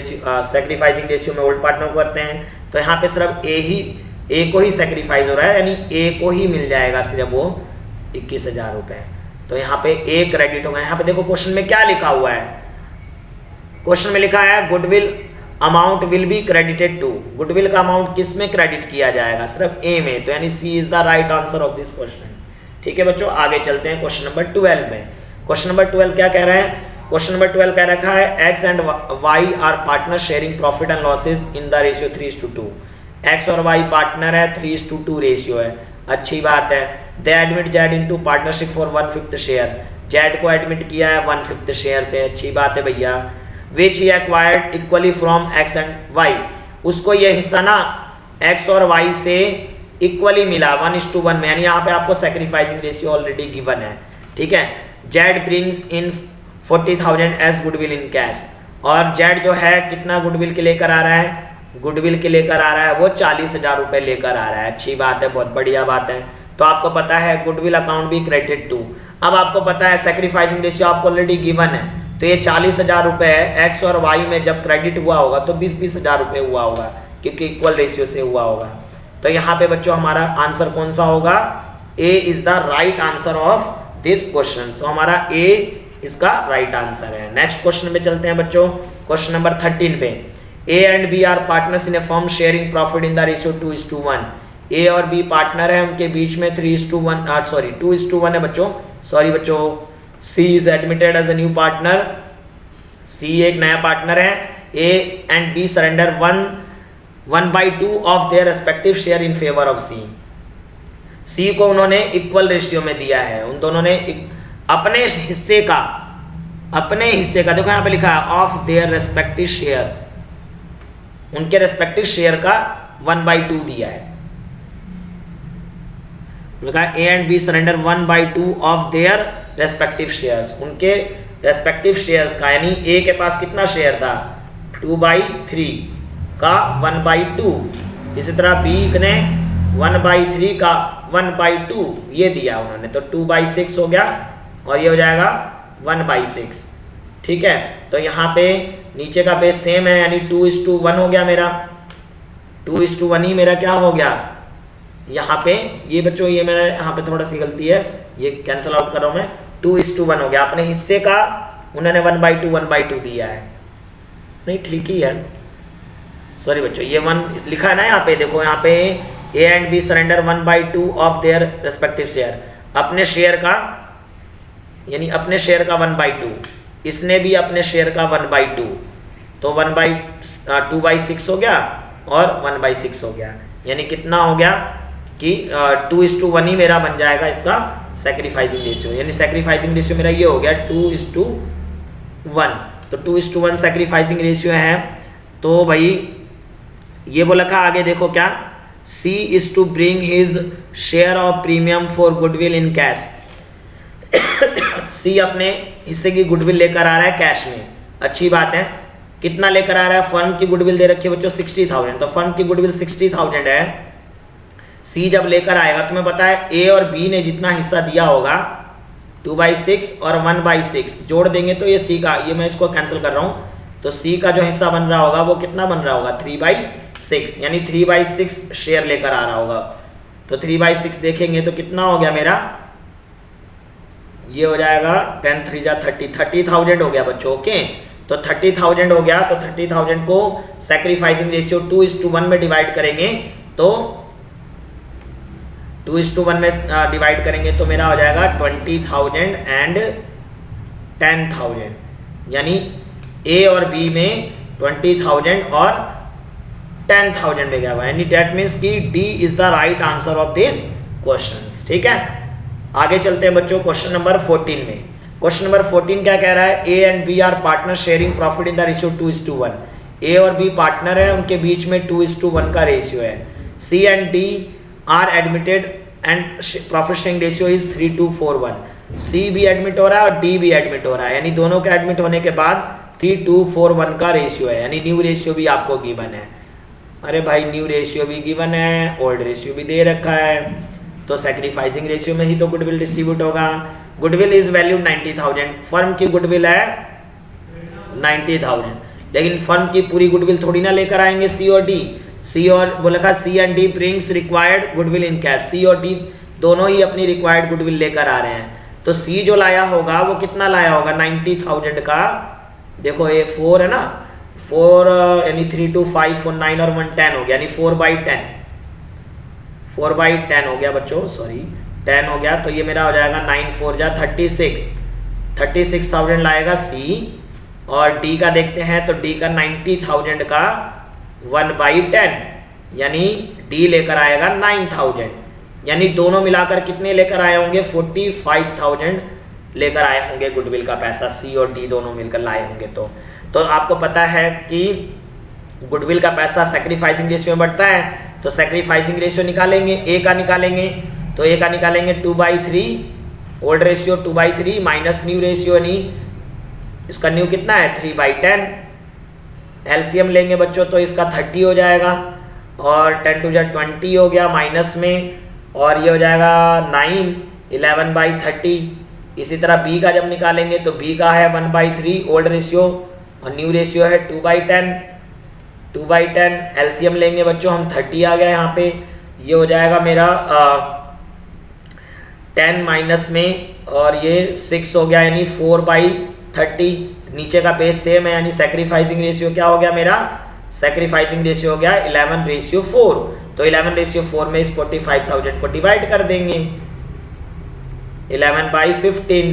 ratio में ओल्ड पार्टनर को करते हैं। तो यहाँ पे सिर्फ ए को ही सैक्रिफाइस हो रहा है, यानी ए को ही मिल जाएगा सिर्फ वो 21,000 रुपए। तो यहाँ पे ए क्रेडिट होगा। यहाँ पे देखो क्वेश्चन में क्या लिखा हुआ है, क्वेश्चन में लिखा है goodwill amount will be credited to, goodwill का अमाउंट किस में क्रेडिट किया जाएगा, सिर्फ ए में। तो यानी C is the right answer of this question. ठीक है बच्चों, आगे चलते हैं क्वेश्चन नंबर 12 में। क्वेश्चन नंबर 12 क्या कह रहा है, क्वेश्चन नंबर 12 कह रखा है X and Y are partner sharing profit and losses in the ratio 3:2। X और वाई पार्टनर है, 3:2 रेशियो है, अच्छी बात है। They admit Z into partnership for 1/5 share, Z को एडमिट किया है 1/5 शेयर से, अच्छी बात है भैया। Which he acquired equally from X and Y, उसको ये हिस्सा ना एक्स और वाई से इक्वली मिला 1:1 में, यानी यहाँ पे आपको सैक्रिफाइसिंग रेशियो ऑलरेडी गिवन है। ठीक है, Z brings in 40,000 as goodwill in cash, और जेड जो है कितना गुडविल के लेकर आ रहा है, गुडविल के लेकर आ रहा है वो 40,000 रुपए लेकर आ रहा है, अच्छी बात है, बहुत बढ़िया बात है। तो आपको पता है गुडविल अकाउंट भी क्रेडिटेड टू। अब आपको पता है सैक्रिफाइसिंग रेशियो आपको ऑलरेडी गिवन है, तो ये 40,000 रुपए एक्स और वाई में जब क्रेडिट हुआ होगा तो 20,000 रुपए हुआ होगा, क्योंकि इक्वल रेशियो से हुआ होगा। तो यहाँ पे बच्चों हमारा आंसर कौन सा होगा, A is the right answer of this question. तो हमारा ए इसका राइट आंसर है। नेक्स्ट क्वेश्चन पे चलते हैं बच्चों, क्वेश्चन नंबर 13 पे। A and B are partners in a firm sharing profit in the ratio 2:1। A और बी पार्टनर है, उनके बीच में 2:1 है बच्चों, सॉरी बच्चों। C is admitted as a new partner, C एक नया पार्टनर है। A and B surrender 1/2 of their respective share in favour of C. C को उन्होंने इक्वल रेशियो में दिया है, उन दोनों ने अपने हिस्से का देखो यहाँ पे लिखा है ऑफ देयर रेस्पेक्टिव शेयर, उनके रेस्पेक्टिव शेयर का 1/2 दिया है। लिखा A and B surrender 1/2 of their respective shares, उनके रेस्पेक्टिव शेयर्स का, यानी ए के पास कितना शेयर था 2/3 का 1/2, इसी तरह बी ने 1/3 का 1/2 ये दिया उन्होंने, तो 2/6 हो गया और ये हो जाएगा 1/6। ठीक है, तो यहाँ पे नीचे का बेस सेम है, यानी 2:1 हो गया मेरा, 2:1 ही मेरा क्या हो गया यहाँ पे। ये बच्चों ये मेरा यहाँ पे थोड़ा सी गलती है, ये कैंसिल आउट कर रहा हूँ मैं, 2:1 हो गया। अपने हिस्से का उन्होंने 1/2 दिया है, नहीं ठीक ही है, सॉरी बच्चों ये 1 लिखा है ना यहाँ पे, देखो यहाँ पे A and B surrender 1/2 of their respective share, अपने शेयर का, यानी अपने शेयर का 1/2, इसने भी अपने शेयर का 1/2, तो 2/6 हो गया और 1/6 हो गया, यानी कितना हो गया कि 2:1 ही मेरा बन जाएगा इसका सैक्रिफाइसिंग रेशियो, यानी सैक्रिफाइसिंग रेशियो मेरा ये हो गया 2:1। तो 2:1 सैक्रिफाइसिंग रेशियो है। तो भाई ये बोला था आगे देखो क्या, C is to bring his share of premium for goodwill in cash। C अपने हिस्से की गुडविल लेकर आ रहा है कैश में, अच्छी बात है। कितना लेकर आ रहा है, फर्म की गुडविल दे रखी है बच्चों 60,000, तो फर्म की गुडविल 60,000 है। C जब लेकर आएगा, तुम्हें पता है A और B ने जितना हिस्सा दिया होगा 2/6 और 1/6 जोड़ देंगे तो ये C का, ये मैं इसको कैंसिल कर रहा हूँ, तो C का जो हिस्सा बन रहा होगा वो कितना बन रहा होगा 3/6, यानी 3/6 शेयर लेकर आ रहा होगा। तो 3/6 देखेंगे तो कितना हो गया मेरा, ये हो जाएगा 10 3 जा 30,000 हो गया बच्चों। ओके, तो 30,000 हो गया, तो 30,000 को सैक्रिफाइसिंग रेशियो 2:1 में डिवाइड करेंगे, तो 2:1 में डिवाइड करेंगे तो मेरा हो जाएगा 20,000 एंड 10,000, यानी A और B में 20,000 और 10,000 में गया हुआ है, यानी डेट मीन्स कि D is the right answer of this question. ठीक है, आगे चलते हैं बच्चों क्वेश्चन नंबर 14 में। क्वेश्चन नंबर 14 क्या कह रहा है, A and B are partner sharing profit in the ratio 2:1। A और B पार्टनर है, उनके बीच में 2:1 का रेशियो है। C and D are admitted and profit sharing ratio is 3:4:1। C भी एडमिट हो रहा है और D भी एडमिट हो रहा है, यानी दोनों के एडमिट होने के बाद 3:4:1 का रेशियो है, यानी न्यू रेशियो भी आपको गिवन है। अरे भाई न्यू रेशियो भी गिवन है, ओल्ड रेशियो भी दे रखा है, तो सैक्रिफाइसिंग रेशियो में ही तो गुडविल डिस्ट्रीब्यूट होगा। गुडविल इज वैल्यू 90,000, फर्म की गुडविल है 90,000, लेकिन फर्म की पूरी गुडविल थोड़ी ना लेकर आएंगे C और D। C और बोला था C and D brings required goodwill in cash, C और D दोनों ही अपनी रिक्वायर्ड गुडविल लेकर आ रहे हैं। तो C जो लाया होगा वो कितना लाया होगा 90,000 का, देखो ये 4 है ना, 4 यानी 3 2 5 4 9 और 1 10 हो गया, यानी 4/10 हो गया बच्चों, सॉरी 10 हो गया, तो ये मेरा हो जाएगा 9 4 जा 36,000 लाएगा C, और D का देखते हैं तो D का 90,000 का 1/10, यानी D लेकर आएगा 9,000, यानी दोनों मिलाकर कितने लेकर आए होंगे 45,000 लेकर आए होंगे गुडविल का पैसा, C और D दोनों मिलकर लाए होंगे। तो आपको पता है कि गुडविल का पैसा सैक्रिफाइसिंग रेशियो में बढ़ता है, तो सैक्रिफाइसिंग रेशियो निकालेंगे, A का निकालेंगे, तो A का निकालेंगे 2/3, old ratio 2/3 minus new ratio, यानी इसका न्यू कितना है 3/10, एलसीएम लेंगे बच्चों तो इसका 30 हो जाएगा, और 10 2 20 हो गया माइनस में, और ये हो जाएगा 9 11/30। इसी तरह B का जब निकालेंगे तो B का है 1/3 ओल्ड रेशियो, और न्यू रेशियो है 2/10 एलसीएम लेंगे बच्चों हम 30 आ गया यहाँ पे, ये हो जाएगा मेरा 10 माइनस में, और ये 6 हो गया, यानी 4/30। नीचे का बेस सेम है, यानी सैक्रिफाइसिंग रेशियो क्या हो गया मेरा, सैक्रिफाइसिंग रेशियो हो गया 11:4। तो 11:4 में इस 45,000 को डिवाइड कर देंगे 11/15,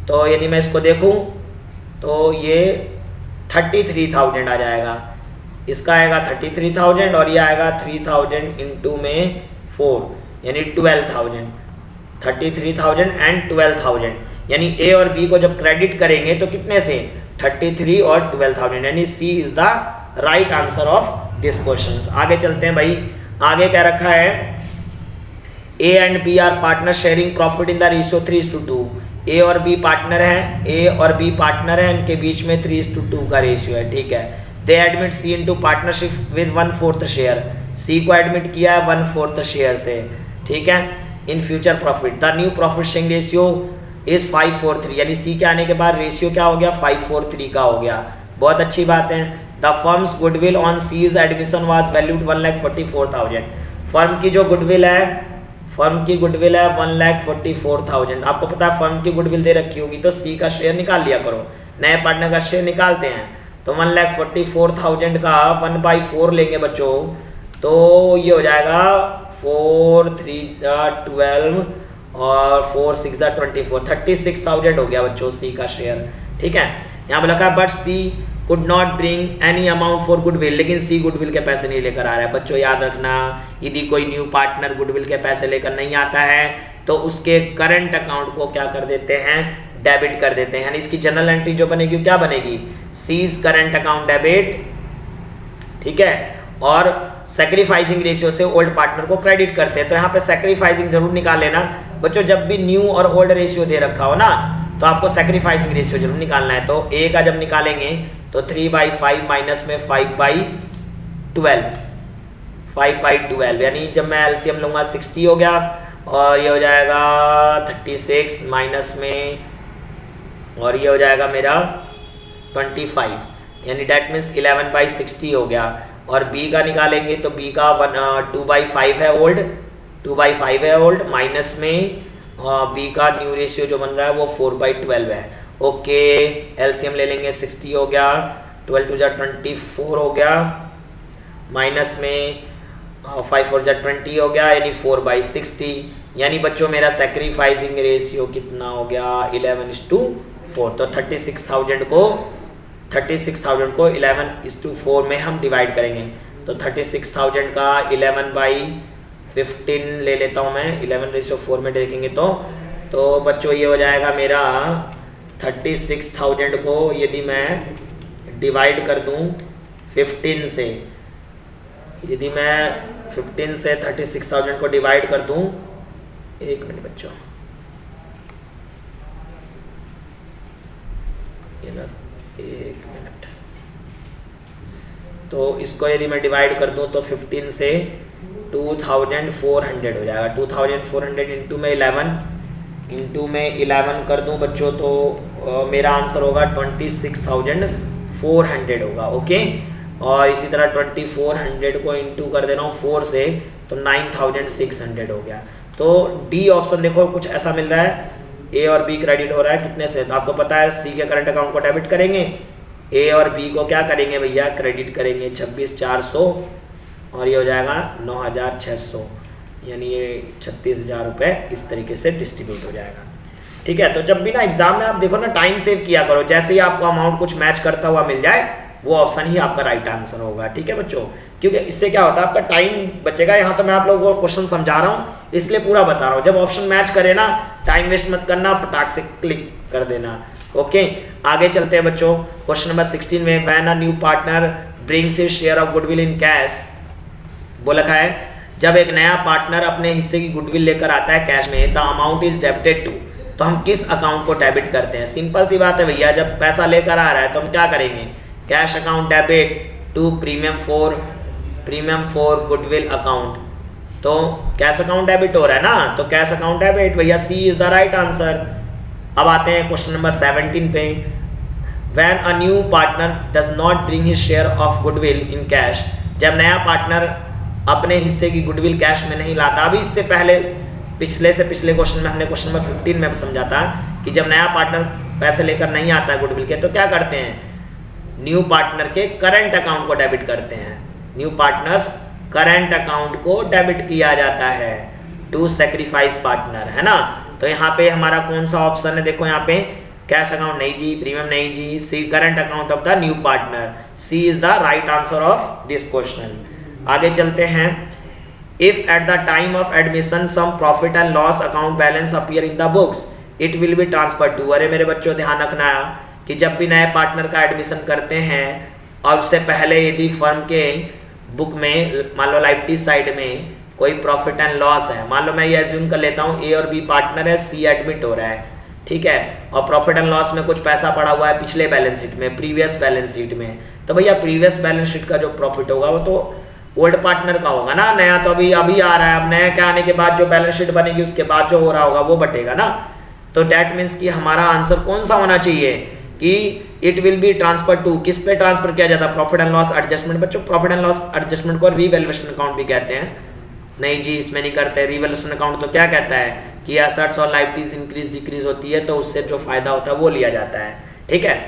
तो यदि मैं इसको देखूं तो ये 33,000 आ जाएगा, इसका आएगा 33,000 और ये आएगा 3,000 इंटू में 4, यानी 12,000, 33,000 एंड 12,000, यानी ए और बी को जब क्रेडिट करेंगे तो कितने से 33 और 12,000, यानी C is the right answer of this question. आगे चलते हैं भाई, आगे क्या रखा है, A and B are partner sharing profit in the ratio 3:2। A और बी पार्टनर हैं, ए और बी पार्टनर हैं, इनके बीच में 3:2 का रेशियो है, ठीक है। They admit C into partnership with 1/4 share, C को एडमिट किया है 1/4 शेयर से, ठीक है। In future profit the new profit sharing ratio is 5:4:3, यानी सी के आने के बाद रेशियो क्या हो गया 5:4:3 का हो गया, बहुत अच्छी बात है। The firm's goodwill on C's admission was valued 1,44,000, firm की जो गुडविल है, फर्म की गुडविल है 1,44,000। आपको पता है फर्म की गुडविल दे रखी होगी तो सी का शेयर निकाल लिया करो, नए पार्टनर का शेयर निकालते हैं, तो 1,44,000 का 1/4 लेंगे बच्चों, तो ये हो जाएगा 4 3 12 और 4 6 24, 36,000 हो गया बच्चों सी का शेयर, ठीक है। यहाँ पे लिखा है but C could not bring any amount for goodwill, लेकिन सी गुडविल के पैसे नहीं लेकर आ रहा है। बच्चों याद रखना, यदि कोई न्यू पार्टनर गुडविल के पैसे लेकर नहीं आता है तो उसके करंट अकाउंट को क्या कर देते हैं, डेबिट कर देते हैं, यानी इसकी जनरल एंट्री जो बनेगी क्या बनेगी, सीज करंट अकाउंट डेबिट, ठीक है। और सैक्रिफाइसिंग रेशियो से ओल्ड पार्टनर को क्रेडिट करते हैं, तो यहाँ पे सैक्रिफाइसिंग जरूर निकाल लेना बच्चों, जब भी न्यू और ओल्ड रेशियो दे रखा हो ना तो आपको सैक्रिफाइसिंग रेशियो जरूर निकालना है। तो ए का जब निकालेंगे तो 3/5 माइनस में 5/12, 5/12, यानी जब मैं एलसीएम लूंगा 60 हो गया, और ये हो जाएगा 36 माइनस में, और ये हो जाएगा मेरा 25, यानी डेट मीन्स 11/60 हो गया। और बी का निकालेंगे तो बी का 2/5 है ओल्ड, 2/5 है ओल्ड, माइनस में बी का न्यू रेशियो जो बन रहा है वो 4/12 है। ओके, एलसीएम ले लेंगे 60 हो गया, 12 2 24 हो गया, माइनस में 5 4 20 हो गया, यानी 4/60, यानी बच्चों मेरा सैक्रिफाइसिंग रेशियो कितना हो गया 11:4। तो 36,000 को 11:4 में हम डिवाइड करेंगे, तो 36,000 का 11/15 ले लेता हूँ मैं, 11:4 में देखेंगे तो बच्चों ये हो जाएगा मेरा 36,000 को यदि मैं डिवाइड कर दूँ 15 से, यदि मैं 15 से 36,000 को डिवाइड कर दूँ, एक मिनट बच्चों, ये ना एक मिनट, तो इसको यदि मैं डिवाइड कर दूं तो 15 से 2,400 हो जाएगा, 2,400 इंटू में 11 कर दूं बच्चों, तो मेरा आंसर होगा 26,400 होगा। ओके, और इसी तरह 2400 को इंटू कर दे रहा हूँ 4 से, तो 9,600 हो गया। तो डी ऑप्शन देखो कुछ ऐसा मिल रहा है, ए और बी क्रेडिट हो रहा है कितने से, तो आपको पता है सी के करंट अकाउंट को डेबिट करेंगे, ए और बी को क्या करेंगे भैया क्रेडिट करेंगे, 26,400 और ये हो जाएगा 9,600, यानी ये 36,000 रुपये इस तरीके से डिस्ट्रीब्यूट हो जाएगा। ठीक है, तो जब भी ना एग्जाम में आप देखो ना टाइम सेव किया करो, जैसे ही आपको अमाउंट कुछ मैच करता हुआ मिल जाए वो ऑप्शन ही आपका राइट आंसर होगा। ठीक है बच्चों, क्योंकि इससे क्या होता है आपका टाइम बचेगा। यहाँ तो मैं आप लोगों को क्वेश्चन समझा रहा हूँ इसलिए पूरा बता रहा हूँ, जब ऑप्शन मैच करे ना टाइम वेस्ट मत करना, फटाक से क्लिक कर देना। ओके, आगे चलते हैं बच्चों, क्वेश्चन नंबर 16 में when a new partner brings his share of goodwill in cash, वो लिखा है जब एक नया पार्टनर अपने हिस्से की गुडविल लेकर आता है कैश में, the amount is debited to, तो हम किस अकाउंट को डेबिट करते हैं। सिंपल सी बात है भैया, जब पैसा लेकर आ रहा है तो हम क्या करेंगे, cash account debit to premium for goodwill account, तो कैश अकाउंट डेबिट हो रहा है ना, तो कैश अकाउंट डेबिट भैया, C is the right answer. अब आते हैं क्वेश्चन नंबर 17 पे, when a new partner does not bring his share of goodwill in cash, जब नया पार्टनर अपने हिस्से की गुडविल कैश में नहीं लाता। अभी इससे पहले पिछले क्वेश्चन में हमने क्वेश्चन नंबर 15 में समझा था कि जब नया पार्टनर पैसे लेकर नहीं आता है गुडविल के, तो क्या करते हैं, न्यू पार्टनर के करंट अकाउंट को डेबिट करते हैं। न्यू पार्टनर्स करंट अकाउंट को डेबिट किया जाता है टू सैक्रिफाइस पार्टनर, है ना। तो यहाँ पे हमारा कौन सा ऑप्शन है, देखो यहाँ पे कैश अकाउंट नहीं जी, प्रीमियम नहीं जी, C current account of the new partner, C is the right answer of this question. आगे चलते हैं, if at the time of admission some profit and loss account balance appear in the books it will be transfer to. अरे मेरे बच्चों ध्यान रखना कि जब भी नए पार्टनर का एडमिशन करते हैं और उससे पहले यदि फर्म के बुक में मान लो लाइबिलिटी साइड में कोई प्रॉफिट एंड लॉस है, मान लो मैं ये एज्यूम कर लेता हूँ ए और बी पार्टनर है, सी एडमिट हो रहा है, ठीक है, और प्रॉफिट एंड लॉस में कुछ पैसा पड़ा हुआ है पिछले बैलेंस शीट में, प्रीवियस बैलेंस शीट में, तो भैया प्रीवियस बैलेंस शीट का जो प्रॉफिट होगा वो तो ओल्ड पार्टनर का होगा ना, नया तो अभी आ रहा है, अब नया के आने के बाद जो बैलेंस शीट बनेगी उसके बाद जो हो रहा होगा वो बटेगा ना। तो डेट मीन्स कि हमारा आंसर कौन सा होना चाहिए कि it will be transfer to, किस पे ट्रांसफर किया जाता है, प्रॉफिट एंड लॉस एडजस्टमेंट। बच्चों प्रॉफिट एंड लॉस एडजस्टमेंट को रीवैल्यूएशन अकाउंट भी कहते हैं। नहीं जी इसमें नहीं करते, रीवैल्यूएशन अकाउंट तो क्या कहता है कि एसेट्स और लायबिलिटीज इंक्रीज डिक्रीज होती है तो उससे जो फायदा होता है वो लिया जाता है, ठीक है।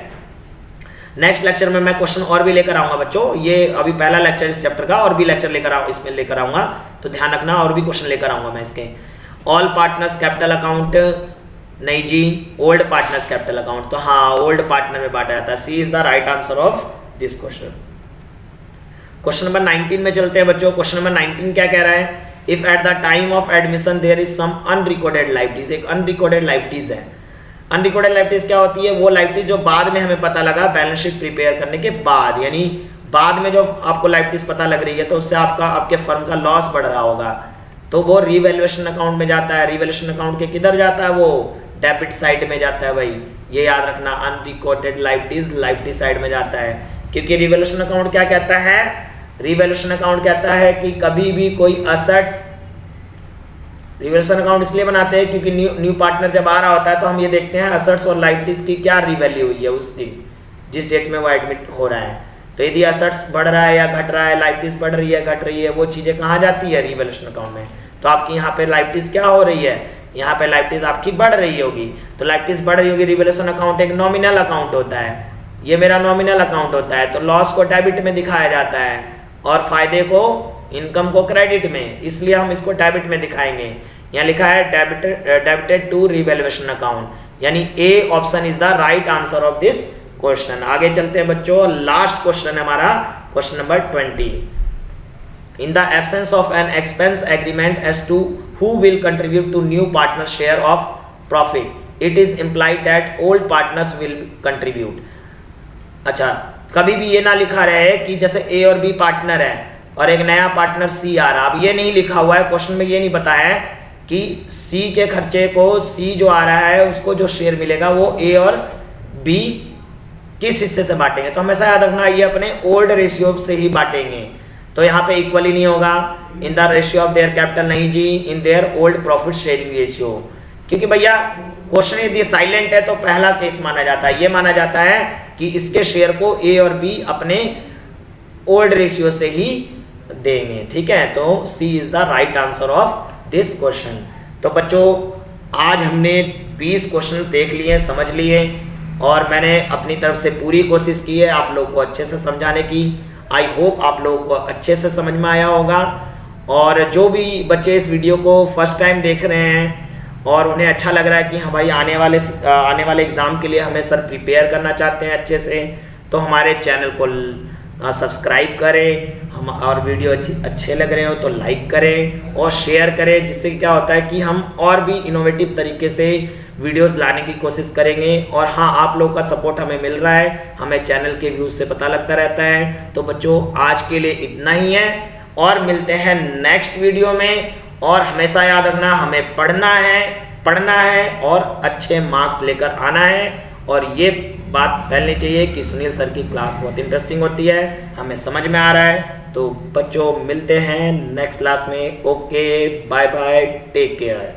नेक्स्ट लेक्चर में मैं क्वेश्चन और भी लेकर आऊंगा बच्चों, ये अभी पहला लेक्चर इस चैप्टर का, और भी लेक्चर इसमें लेकर आऊंगा, तो ध्यान रखना और भी क्वेश्चन लेकर आऊंगा मैं इसके। ऑल पार्टनर्स कैपिटल अकाउंट, नहीं जी ओल्ड पार्टनर्स कैपिटल अकाउंट, तो हाँ ओल्ड पार्टनर में बांटा जाता है। C is the right answer of this question. Question number 19 में चलते हैं बच्चों। क्वेश्चन नंबर 19 क्या कह रहा है, if at the time of admission there is some unrecorded liabilities. एक अनरिकॉर्डेड लायबिलिटीज है। अनरिकॉर्डेड लायबिलिटीज क्या होती है, वो लायबिलिटीज जो बाद में हमें पता लगा बैलेंस शीट प्रिपेयर करने के बाद, यानी बाद में जो आपको लायबिलिटीज पता लग रही है तो उससे आपके फर्म का लॉस बढ़ रहा होगा, तो वो रीवैल्यूएशन अकाउंट में जाता है। रीवैल्यूएशन अकाउंट के किधर जाता है, वो डेबिट साइड में जाता है भाई, ये याद रखना। अनरिकॉर्डेड लायबिलिटीज लायबिलिटी साइड में जाता है, क्योंकि रिवैल्यूएशन अकाउंट क्या कहता है, रिवैल्यूएशन अकाउंट कहता है कि कभी भी कोई असेट्स, रिवैल्यूएशन अकाउंट इसलिए बनाते हैं क्योंकि न्यू पार्टनर जब आ रहा होता है तो हम ये देखते हैं असेट्स और लायबिलिटीज की क्या रिवैल्यू हुई है उस दिन जिस डेट में वो एडमिट हो रहा है। तो यदि असेट्स बढ़ रहा है या घट रहा है, लायबिलिटीज बढ़ रही है घट रही है, वो चीजें कहाँ जाती है, रिवैल्यूएशन अकाउंट में। तो आपकी यहाँ पे लायबिलिटीज क्या हो रही है, यहाँ पे लायबिलिटीज आपकी बढ़ रही होगी, तो लायबिलिटीज बढ़ रही होगी। रिवैल्यूएशन अकाउंट एक नॉमिनल अकाउंट होता है, ये मेरा नॉमिनल अकाउंट होता है, तो लॉस को डेबिट में दिखाया जाता है और फायदे को, इनकम को क्रेडिट में, इसलिए हम इसको डेबिट में दिखाएंगे। यहाँ लिखा है डेबिटेड टू रिवैल्यूएशन अकाउंट, यानी A option is the right answer of this question. आगे चलते हैं बच्चों, लास्ट क्वेश्चन है हमारा question number 20। In the absence of an expense agreement as to who will contribute to new partner share of profit, it is implied that old partners will contribute. अच्छा, कभी भी ये ना लिखा रहे कि जैसे ए और बी पार्टनर है और एक नया पार्टनर सी आ रहा, अब ये नहीं लिखा हुआ है क्वेश्चन में, ये नहीं बताया है कि सी के खर्चे को सी जो आ रहा है उसको जो शेयर मिलेगा वो ए और बी किस हिस्से से बांटेंगे। तो हमेशा याद रखना ये अपने ओल्ड रेशियो से ही बांटेंगे, तो यहाँ पे इक्वली नहीं होगा, in the ratio of their capital, नहीं जी in their old profit sharing ratio, क्योंकि भैया क्वेश्चन यदि साइलेंट है तो पहला केस माना जाता है, ये माना जाता है कि इसके शेयर को ए और बी अपने ओल्ड रेशियो से ही देंगे, ठीक है। तो C is the right answer of this question. तो बच्चों आज हमने 20 क्वेश्चन देख लिए, समझ लिए, और मैंने अपनी तरफ से पूरी कोशिश की है आप लोग को अच्छे से समझाने की। आई होप आप लोगों को अच्छे से समझ में आया होगा, और जो भी बच्चे इस वीडियो को फर्स्ट टाइम देख रहे हैं और उन्हें अच्छा लग रहा है कि हाँ भाई आने वाले एग्ज़ाम के लिए हमें सर प्रिपेयर करना चाहते हैं अच्छे से, तो हमारे चैनल को सब्सक्राइब करें, हम और वीडियो अच्छे लग रहे हो तो लाइक करें और शेयर करें, जिससे क्या होता है कि हम और भी इनोवेटिव तरीके से वीडियोस लाने की कोशिश करेंगे। और हाँ, आप लोगों का सपोर्ट हमें मिल रहा है, हमें चैनल के व्यूज से पता लगता रहता है। तो बच्चों आज के लिए इतना ही है, और मिलते हैं नेक्स्ट वीडियो में। और हमेशा याद रखना हमें पढ़ना है और अच्छे मार्क्स लेकर आना है, और ये बात फैलनी चाहिए कि सुनील सर की क्लास बहुत इंटरेस्टिंग होती है, हमें समझ में आ रहा है। तो बच्चों मिलते हैं नेक्स्ट क्लास में। Okay, bye bye, take care.